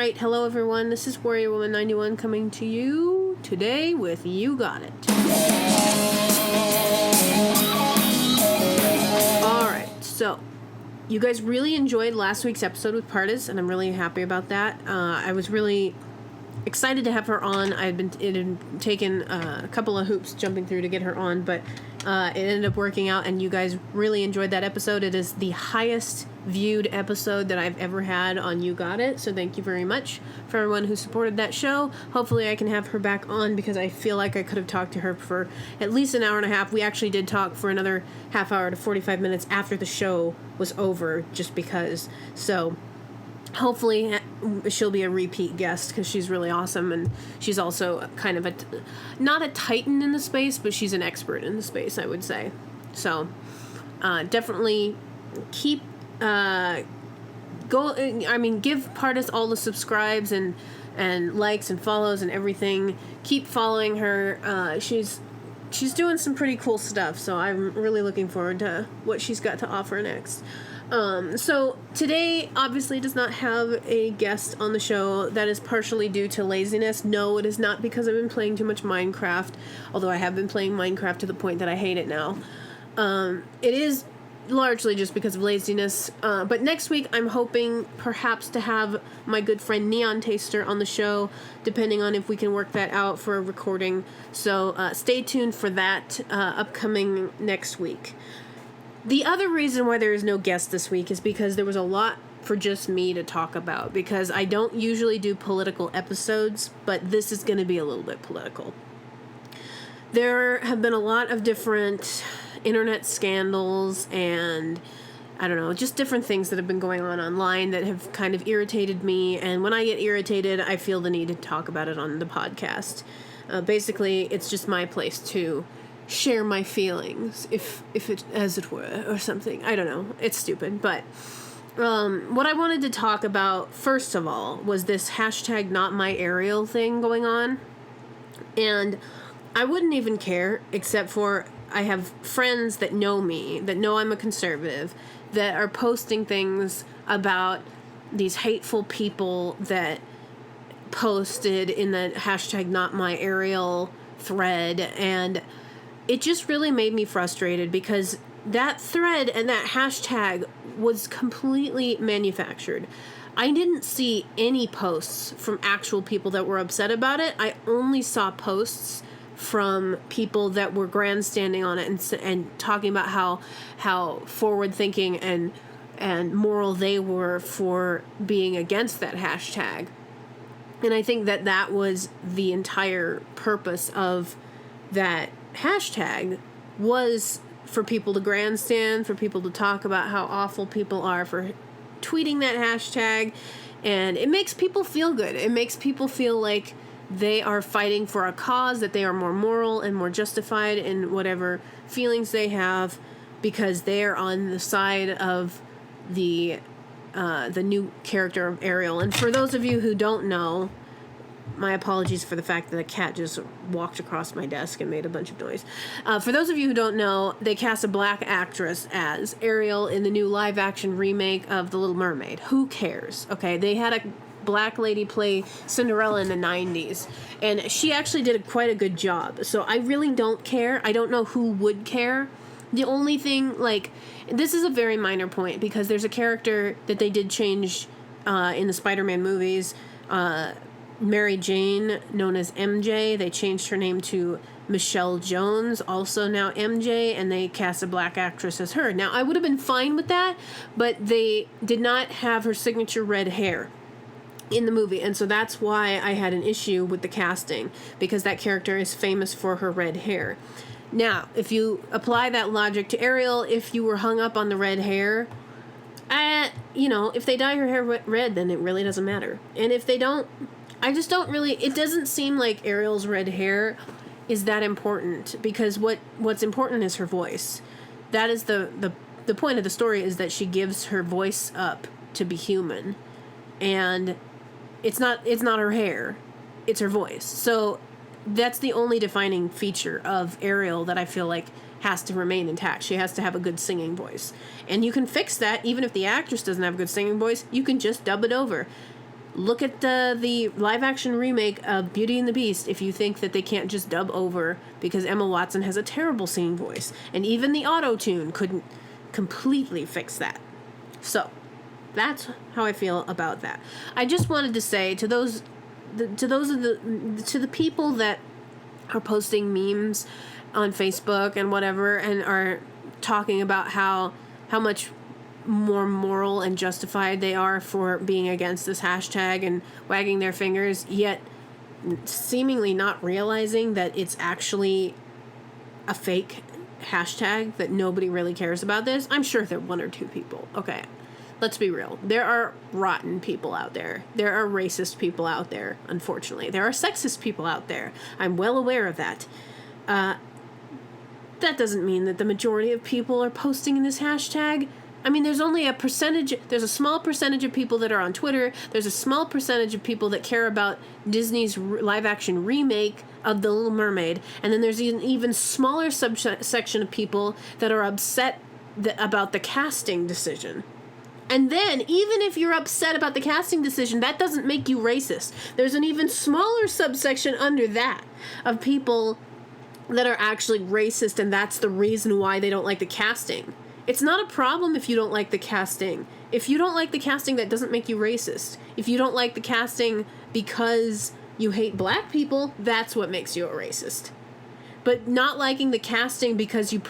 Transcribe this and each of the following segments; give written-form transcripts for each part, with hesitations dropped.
right, hello everyone. This is Warrior Woman 91 coming to you today with You Got It. Alright, so you guys really enjoyed last week's episode with Partis, and I'm really happy about that. I was really excited to have her on. It had taken a couple of hoops jumping through to get her on, but it ended up working out, and you guys really enjoyed that episode. It is the highest viewed episode that I've ever had on You Got It, so thank you very much for everyone who supported that show. Hopefully I can have her back on, because I feel like I could have talked to her for at least an hour and a half. We actually did talk for another half hour to 45 minutes after the show was over, just because. So hopefully she'll be a repeat guest, because she's really awesome, and she's also kind of not a titan in the space, but she's an expert in the space, I would say. So definitely keep give Partis all the subscribes and likes and follows and everything. Keep following her. She's doing some pretty cool stuff, so I'm really looking forward to what she's got to offer next. So today obviously does not have a guest on the show. That is partially due to laziness. No, it is not because I've been playing too much Minecraft, although I have been playing Minecraft to the point that I hate it now. It is largely just because of laziness. But next week I'm hoping perhaps to have my good friend Neon Taster on the show, depending on if we can work that out for a recording. So stay tuned for that upcoming next week. The other reason why there is no guest this week is because there was a lot for just me to talk about, because I don't usually do political episodes, but this is going to be a little bit political. There have been a lot of different internet scandals and, I don't know, just different things that have been going on online that have kind of irritated me, and when I get irritated, I feel the need to talk about it on the podcast. Basically, it's just my place to share my feelings, if it, as it were, or something. I don't know. It's stupid, but what I wanted to talk about first of all was this hashtag not my Ariel thing going on, and I wouldn't even care, except for I have friends that know me, that know I'm a conservative, that are posting things about these hateful people that posted in the hashtag not my Ariel thread, and it just really made me frustrated, because that thread and that hashtag was completely manufactured. I didn't see any posts from actual people that were upset about it. I only saw posts from people that were grandstanding on it and talking about how forward-thinking and moral they were for being against that hashtag. And I think that was the entire purpose of that hashtag, was for people to grandstand, for people to talk about how awful people are for tweeting that hashtag, and it makes people feel good. It makes people feel like they are fighting for a cause, that they are more moral and more justified in whatever feelings they have, because they are on the side of the new character of Ariel. And for those of you who don't know, my apologies for the fact that a cat just walked across my desk and made a bunch of noise. For those of you who don't know, they cast a black actress as Ariel in the new live-action remake of The Little Mermaid. Who cares? Okay, they had a black lady play Cinderella in the 90s, and she actually did quite a good job. So I really don't care. I don't know who would care. The only thing, this is a very minor point, because there's a character that they did change in the Spider-Man movies, Mary Jane, known as MJ. They changed her name to Michelle Jones, also now MJ, and they cast a black actress as her. Now, I would have been fine with that, but they did not have her signature red hair in the movie, and so that's why I had an issue with the casting, because that character is famous for her red hair. Now, if you apply that logic to Ariel, if you were hung up on the red hair, if they dye her hair red, then it really doesn't matter. And if they don't, I just don't really, it doesn't seem like Ariel's red hair is that important, because what's important is her voice. That is the point of the story, is that she gives her voice up to be human, and it's not her hair, it's her voice. So that's the only defining feature of Ariel that I feel like has to remain intact. She has to have a good singing voice, and you can fix that even if the actress doesn't have a good singing voice. You can just dub it over. Look at the live-action remake of Beauty and the Beast if you think that they can't just dub over, because Emma Watson has a terrible singing voice. And even the auto-tune couldn't completely fix that. So, that's how I feel about that. I just wanted to say to the people that are posting memes on Facebook and whatever, and are talking about how much more moral and justified they are for being against this hashtag and wagging their fingers, yet seemingly not realizing that it's actually a fake hashtag, that nobody really cares about this. I'm sure there are one or two people. Okay, let's be real. There are rotten people out there. There are racist people out there, unfortunately. There are sexist people out there. I'm well aware of that. That doesn't mean that the majority of people are posting in this hashtag. I mean, there's only there's a small percentage of people that are on Twitter. There's a small percentage of people that care about Disney's live-action remake of The Little Mermaid. And then there's an even smaller subsection of people that are upset about the casting decision. And then, even if you're upset about the casting decision, that doesn't make you racist. There's an even smaller subsection under that of people that are actually racist, and that's the reason why they don't like the casting. It's not a problem if you don't like the casting. If you don't like the casting, that doesn't make you racist. If you don't like the casting because you hate black people, that's what makes you a racist. But not liking the casting because you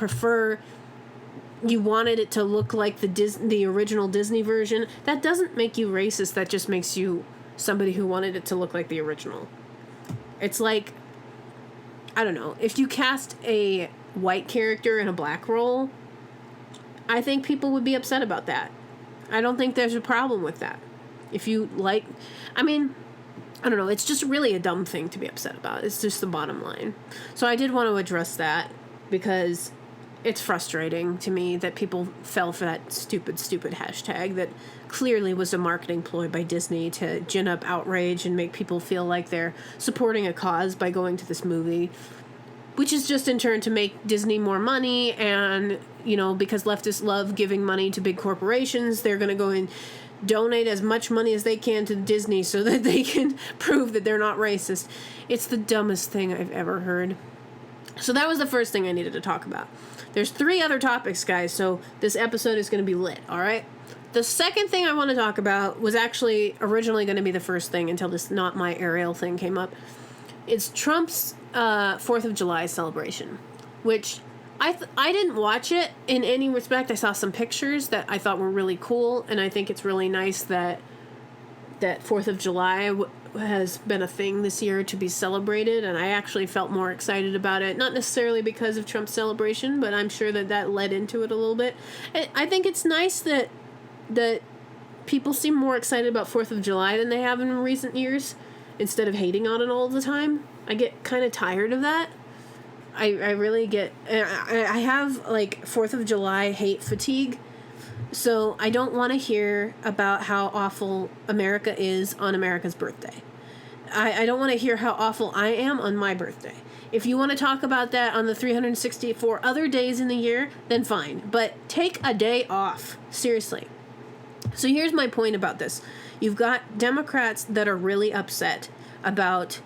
wanted it to look like the original Disney version, that doesn't make you racist. That just makes you somebody who wanted it to look like the original. It's like, I don't know, if you cast a white character in a black role, I think people would be upset about that. I don't think there's a problem with that. If you like, I mean, I don't know, it's just really a dumb thing to be upset about. It's just the bottom line. So I did want to address that, because it's frustrating to me that people fell for that stupid hashtag that clearly was a marketing ploy by Disney to gin up outrage and make people feel like they're supporting a cause by going to this movie, which is just in turn to make Disney more money. And, you know, because leftists love giving money to big corporations, they're going to go and donate as much money as they can to Disney so that they can prove that they're not racist. It's the dumbest thing I've ever heard. So that was the first thing I needed to talk about. There's 3 other topics, guys, so this episode is going to be lit, all right? The second thing I want to talk about was actually originally going to be the first thing until this Not My Ariel thing came up. It's Trump's 4th of July celebration, which I didn't watch it in any respect. I saw some pictures that I thought were really cool, and I think it's really nice that 4th of July has been a thing this year to be celebrated, and I actually felt more excited about it, not necessarily because of Trump's celebration, but I'm sure that led into it a little bit. I think it's nice that people seem more excited about 4th of July than they have in recent years, instead of hating on it all the time. I get kind of tired of that. I really get... I have, 4th of July hate fatigue. So I don't want to hear about how awful America is on America's birthday. I don't want to hear how awful I am on my birthday. If you want to talk about that on the 364 other days in the year, then fine. But take a day off. Seriously. So here's my point about this. You've got Democrats that are really upset about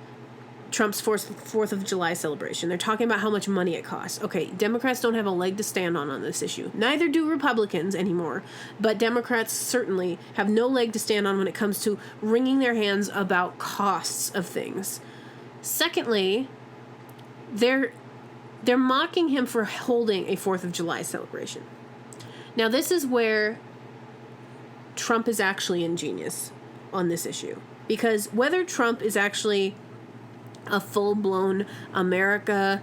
Trump's 4th of July celebration. They're talking about how much money it costs. Okay, Democrats don't have a leg to stand on this issue. Neither do Republicans anymore. But Democrats certainly have no leg to stand on when it comes to wringing their hands about costs of things. Secondly, they're mocking him for holding a 4th of July celebration. Now, this is where Trump is actually ingenious on this issue. Because whether Trump is actually a full-blown America,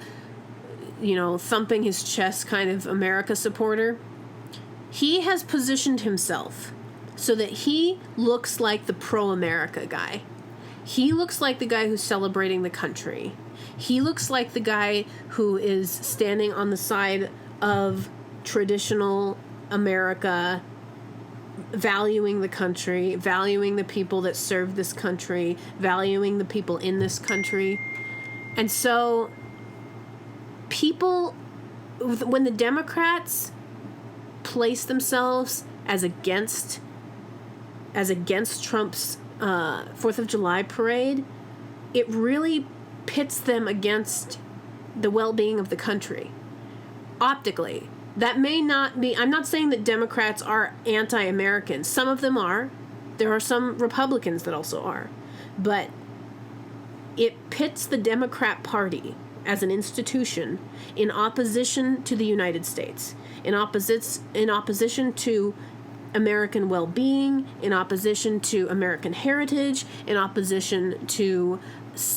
thumping his chest kind of America supporter, he has positioned himself so that he looks like the pro-America guy. He looks like the guy who's celebrating the country. He looks like the guy who is standing on the side of traditional America, valuing the country, valuing the people that serve this country, valuing the people in this country. And so people, when the Democrats place themselves as against Trump's 4th of July parade, it really pits them against the well-being of the country. Optically. That may not be... I'm not saying that Democrats are anti-American. Some of them are. There are some Republicans that also are. But it pits the Democrat Party as an institution in opposition to the United States, in opposition to American well-being, in opposition to American heritage, in opposition to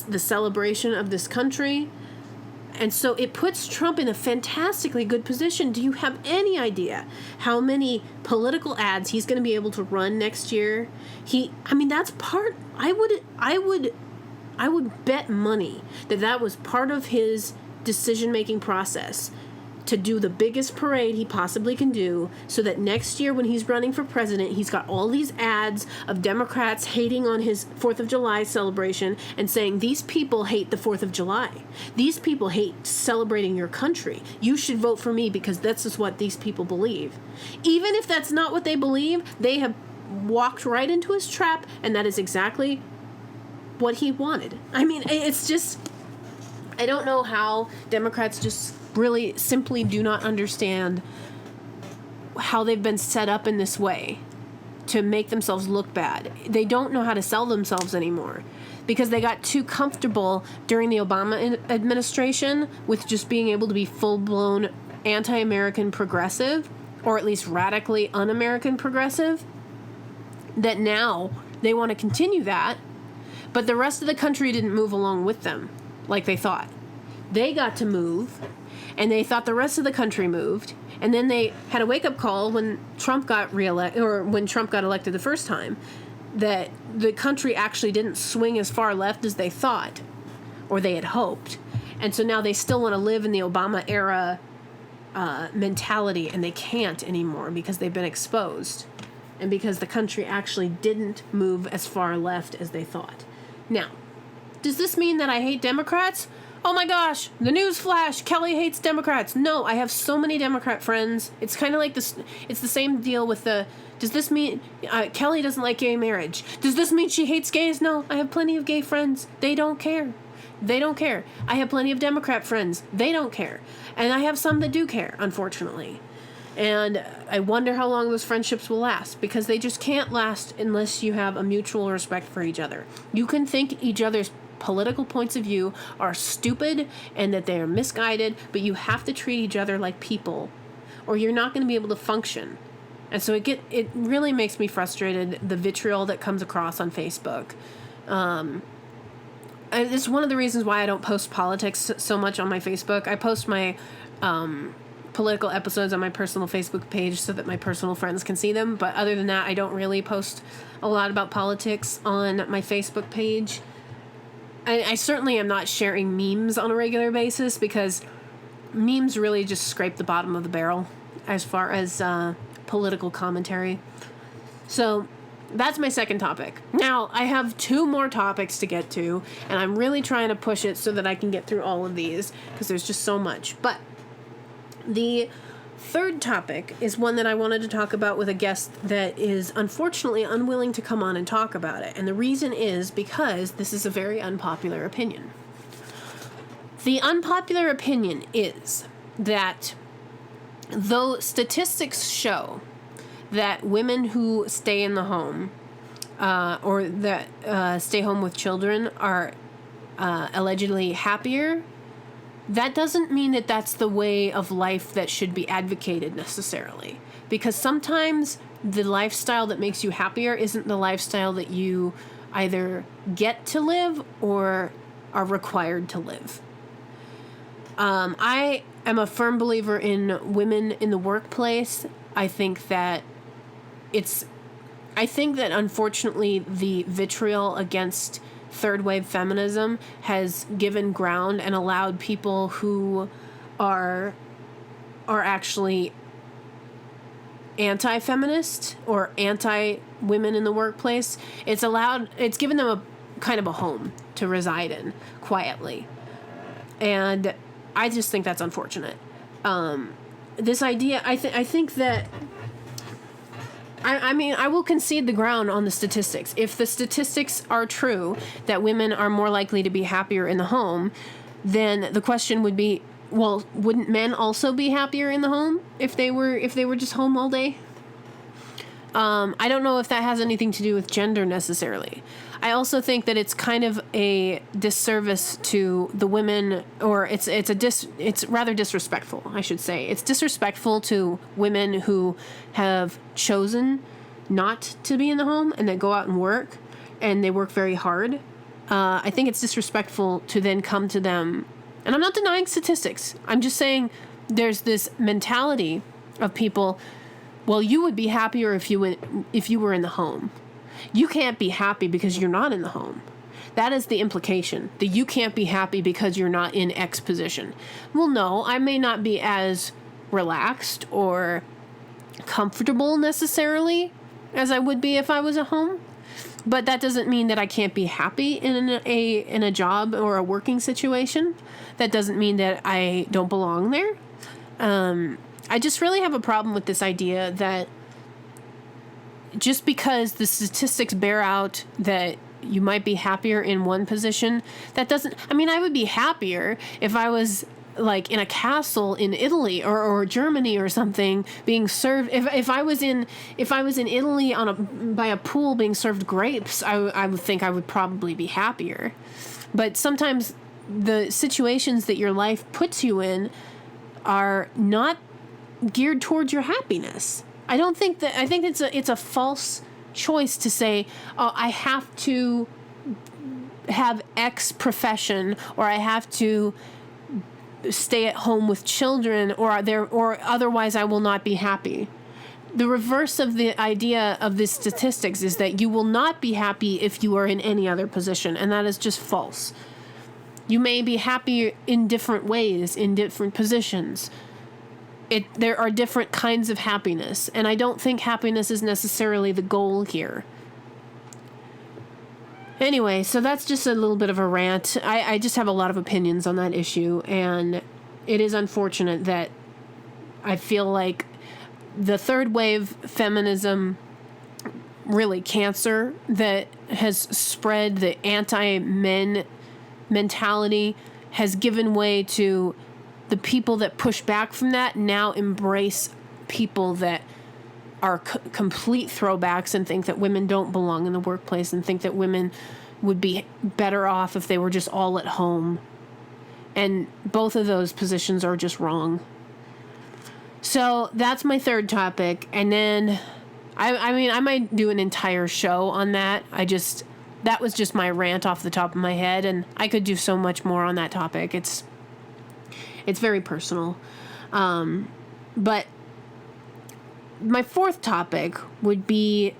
the celebration of this country. And so it puts Trump in a fantastically good position. Do you have any idea how many political ads he's going to be able to run next year? That's part... I would bet money that was part of his decision-making process, to do the biggest parade he possibly can do, so that next year when he's running for president, he's got all these ads of Democrats hating on his 4th of July celebration and saying, these people hate the 4th of July. These people hate celebrating your country. You should vote for me because that's just what these people believe. Even if that's not what they believe, they have walked right into his trap, and that is exactly what he wanted. It's just... I don't know how Democrats just really simply do not understand how they've been set up in this way to make themselves look bad. They don't know how to sell themselves anymore because they got too comfortable during the Obama administration with just being able to be full-blown anti-American progressive, or at least radically un-American progressive, that now they want to continue that, but the rest of the country didn't move along with them like they thought. They got to move, and they thought the rest of the country moved, and then they had a wake-up call when Trump got when Trump got elected the first time, that the country actually didn't swing as far left as they thought, or they had hoped. And so now they still want to live in the Obama era mentality, and they can't anymore because they've been exposed, and because the country actually didn't move as far left as they thought. Now, does this mean that I hate Democrats? Oh my gosh, the news flash, Kelly hates Democrats. No, I have so many Democrat friends. It's kind of like this, it's the same deal with does this mean, Kelly doesn't like gay marriage. Does this mean she hates gays? No, I have plenty of gay friends. They don't care. They don't care. I have plenty of Democrat friends. They don't care. And I have some that do care, unfortunately. And I wonder how long those friendships will last, because they just can't last unless you have a mutual respect for each other. You can think each other's political points of view are stupid and that they are misguided, but you have to treat each other like people, or you're not going to be able to function. And so it really makes me frustrated, the vitriol that comes across on Facebook. And it's one of the reasons why I don't post politics so much on my Facebook. I post my political episodes on my personal Facebook page so that my personal friends can see them, but other than that, I don't really post a lot about politics on my Facebook page. I certainly am not sharing memes on a regular basis, because memes really just scrape the bottom of the barrel as far as political commentary. So that's my second topic. Now, I have 2 more topics to get to, and I'm really trying to push it so that I can get through all of these, because there's just so much. But the third topic is one that I wanted to talk about with a guest that is unfortunately unwilling to come on and talk about it. And the reason is because this is a very unpopular opinion. The unpopular opinion is that though statistics show that women who stay in the home or that stay home with children are allegedly happier, that doesn't mean that that's the way of life that should be advocated necessarily. Because sometimes the lifestyle that makes you happier isn't the lifestyle that you either get to live or are required to live. I am a firm believer in women in the workplace. I think that unfortunately the vitriol against third wave feminism has given ground and allowed people who are actually anti-feminist or anti-women in the workplace, it's given them a kind of a home to reside in quietly. And I just think that's unfortunate. This idea, I think that I mean, I will concede the ground on the statistics. If the statistics are true that women are more likely to be happier in the home, then the question would be, well, wouldn't men also be happier in the home if they were just home all day? I don't know if that has anything to do with gender necessarily. I also think that it's kind of a disservice to the women, or it's rather disrespectful, I should say. It's disrespectful to women who have chosen not to be in the home and that go out and work, and they work very hard. I think it's disrespectful to then come to them, and I'm not denying statistics. I'm just saying there's this mentality of people, well, you would be happier if you were in the home. You can't be happy because you're not in the home. That is the implication, that you can't be happy because you're not in X position. Well, no, I may not be as relaxed or comfortable necessarily as I would be if I was at home, but that doesn't mean that I can't be happy in a job or a working situation. That doesn't mean that I don't belong there. I just really have a problem with this idea that just because the statistics bear out that you might be happier in one position, that doesn't... I mean, I would be happier if I was like in a castle in Italy or Germany or something being served. If I was in Italy by a pool being served grapes, I would think I would probably be happier. But sometimes the situations that your life puts you in are not geared towards your happiness. I think it's a false choice to say, oh, I have to have X profession, or I have to stay at home with children, or otherwise I will not be happy. The reverse of the idea of the statistics is that you will not be happy if you are in any other position, and that is just false. You may be happy in different ways, in different positions. There are different kinds of happiness, and I don't think happiness is necessarily the goal here. Anyway, so that's just a little bit of a rant. I just have a lot of opinions on that issue, and it is unfortunate that I feel like the third wave feminism, really cancer that has spread, the anti-men mentality, has given way to the people that push back from that now embrace people that are complete throwbacks and think that women don't belong in the workplace and think that women would be better off if they were just all at home. And both of those positions are just wrong. So that's my third topic. And then, I mean, I might do an entire show on that. That was just my rant off the top of my head, and I could do so much more on that topic. It's very personal. But my fourth topic would be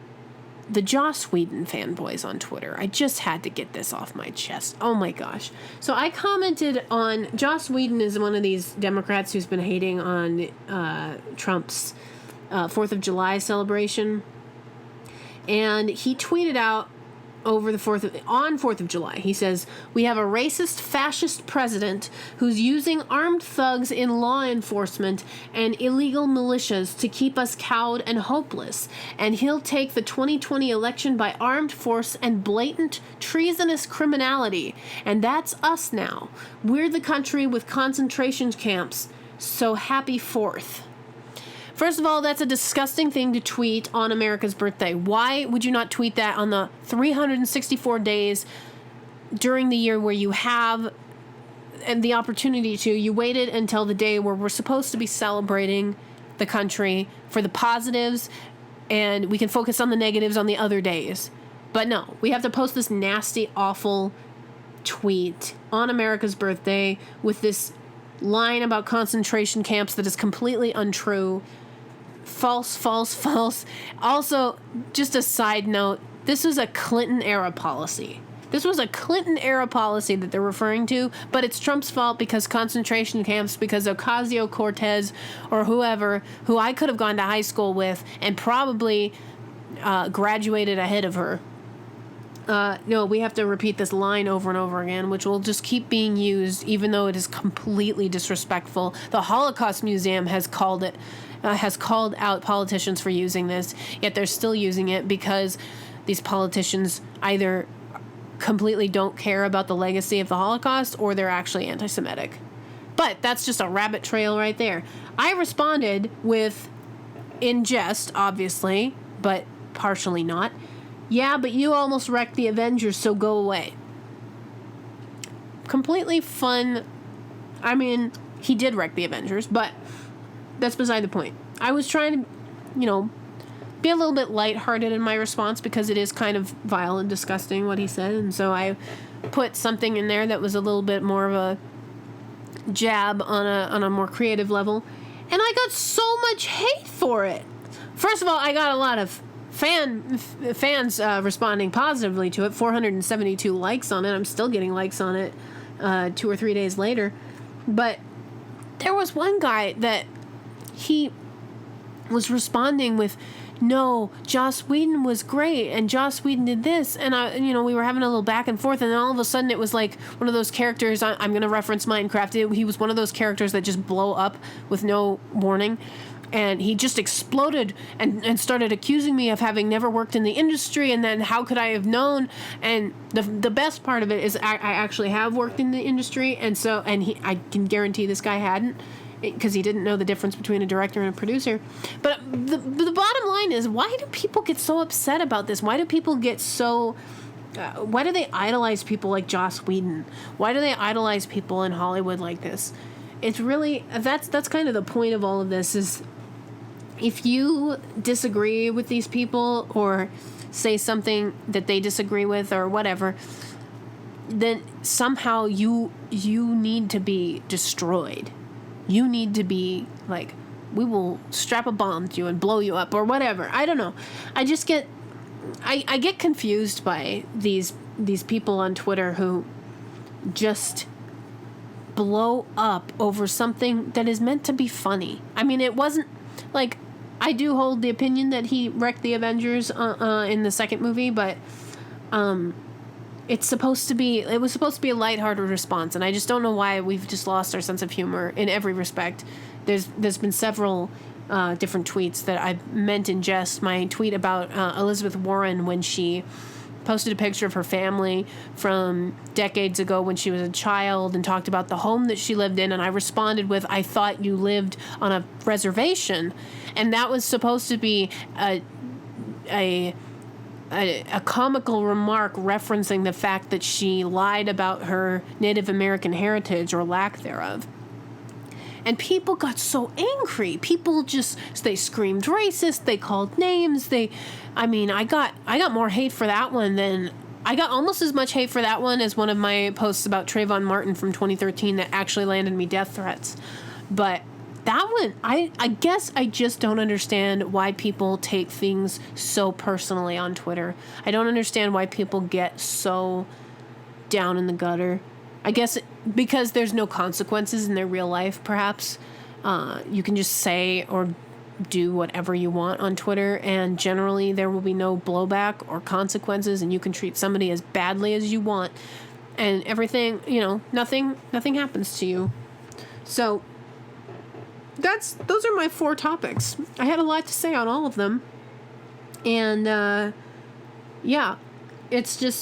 the Joss Whedon fanboys on Twitter. I just had to get this off my chest. Oh my gosh. So I commented on... Joss Whedon is one of these Democrats who's been hating on Trump's 4th of July celebration. And he tweeted out on 4th of July, he says, "We have a racist, fascist president who's using armed thugs in law enforcement and illegal militias to keep us cowed and hopeless. And he'll take the 2020 election by armed force and blatant, treasonous criminality. And that's us now. We're the country with concentration camps. So happy 4th." First of all, that's a disgusting thing to tweet on America's birthday. Why would you not tweet that on the 364 days during the year where you have the opportunity to? You waited until the day where we're supposed to be celebrating the country for the positives, and we can focus on the negatives on the other days. But no, we have to post this nasty, awful tweet on America's birthday with this line about concentration camps that is completely untrue. False, false, false. Also, just a side note, this was a Clinton-era policy. This was a Clinton-era policy that they're referring to, but it's Trump's fault because concentration camps, because Ocasio-Cortez or whoever, who I could have gone to high school with and probably graduated ahead of her. no, we have to repeat this line over and over again, which will just keep being used, even though it is completely disrespectful. The Holocaust Museum has called out politicians for using this, yet they're still using it because these politicians either completely don't care about the legacy of the Holocaust or they're actually anti-Semitic. But that's just a rabbit trail right there. I responded with, in jest, obviously, but partially not, yeah, but you almost wrecked the Avengers, so go away. Completely fun. I mean, he did wreck the Avengers, but that's beside the point. I was trying to, be a little bit lighthearted in my response because it is kind of vile and disgusting what he said, and so I put something in there that was a little bit more of a jab on a more creative level, and I got so much hate for it. First of all, I got a lot of fans responding positively to it. 472 likes on it. I'm still getting likes on it 2 or 3 days later. But there was one guy that he was responding with, no, Joss Whedon was great, and Joss Whedon did this, and we were having a little back and forth, and then all of a sudden it was like one of those characters. I'm going to reference Minecraft. He was one of those characters that just blow up with no warning. And he just exploded and started accusing me of having never worked in the industry, and then how could I have known? And the best part of it is I actually have worked in the industry, and I can guarantee this guy hadn't, because he didn't know the difference between a director and a producer. But the bottom line is, why do people get so upset about this? Why do people get so... why do they idolize people like Joss Whedon? Why do they idolize people in Hollywood like this? It's really... That's kind of the point of all of this is... If you disagree with these people or say something that they disagree with or whatever, then somehow you need to be destroyed. You need to be like, we will strap a bomb to you and blow you up or whatever. I don't know. I just get confused by these people on Twitter who just blow up over something that is meant to be funny. I mean, it wasn't like... I do hold the opinion that he wrecked the Avengers in the second movie, but it was supposed to be a lighthearted response, and I just don't know why we've just lost our sense of humor in every respect. There's been several different tweets that I meant in jest. My tweet about Elizabeth Warren when she posted a picture of her family from decades ago when she was a child and talked about the home that she lived in, and I responded with, I thought you lived on a reservation. And that was supposed to be a comical remark referencing the fact that she lied about her Native American heritage or lack thereof. And people got so angry. People they screamed racist, they called names, I got more hate for that one than... I got almost as much hate for that one as one of my posts about Trayvon Martin from 2013 that actually landed me death threats. But that one, I guess I just don't understand why people take things so personally on Twitter. I don't understand why people get so down in the gutter. I guess because there's no consequences in their real life, perhaps. You can just say or do whatever you want on Twitter, and generally there will be no blowback or consequences, and you can treat somebody as badly as you want, and everything, nothing happens to you. So those are my 4 topics. I had a lot to say on all of them, and it's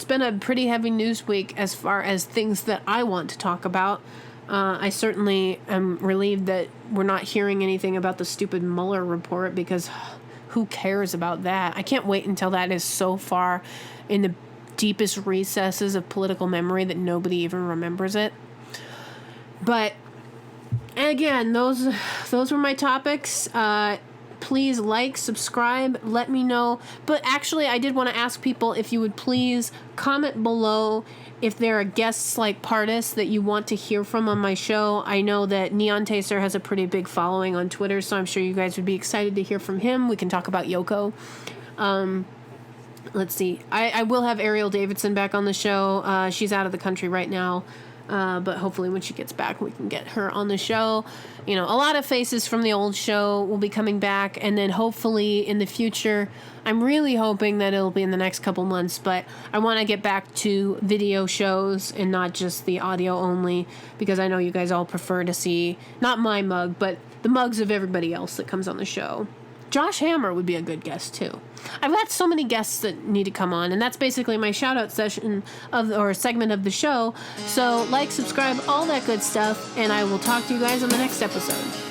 been a pretty heavy news week as far as things that I want to talk about. I certainly am relieved that we're not hearing anything about the stupid Mueller report, because who cares about that? I can't wait until that is so far in the deepest recesses of political memory that nobody even remembers it. But again, those were my topics. Please subscribe, let me know. But actually, I did want to ask people if you would please comment below if there are guests like Pardis that you want to hear from on my show. I know that Neon Taster has a pretty big following on Twitter, so I'm sure you guys would be excited to hear from him. We can talk about Yoko. Let's see. I will have Ariel Davidson back on the show. She's out of the country right now. But hopefully when she gets back, we can get her on the show. A lot of faces from the old show will be coming back, and then hopefully in the future, I'm really hoping that it'll be in the next couple months, but I want to get back to video shows and not just the audio only, because I know you guys all prefer to see, not my mug, but the mugs of everybody else that comes on the show. Josh Hammer would be a good guest, too. I've got so many guests that need to come on, and that's basically my shout-out session or segment of the show. So, like, subscribe, all that good stuff, and I will talk to you guys on the next episode.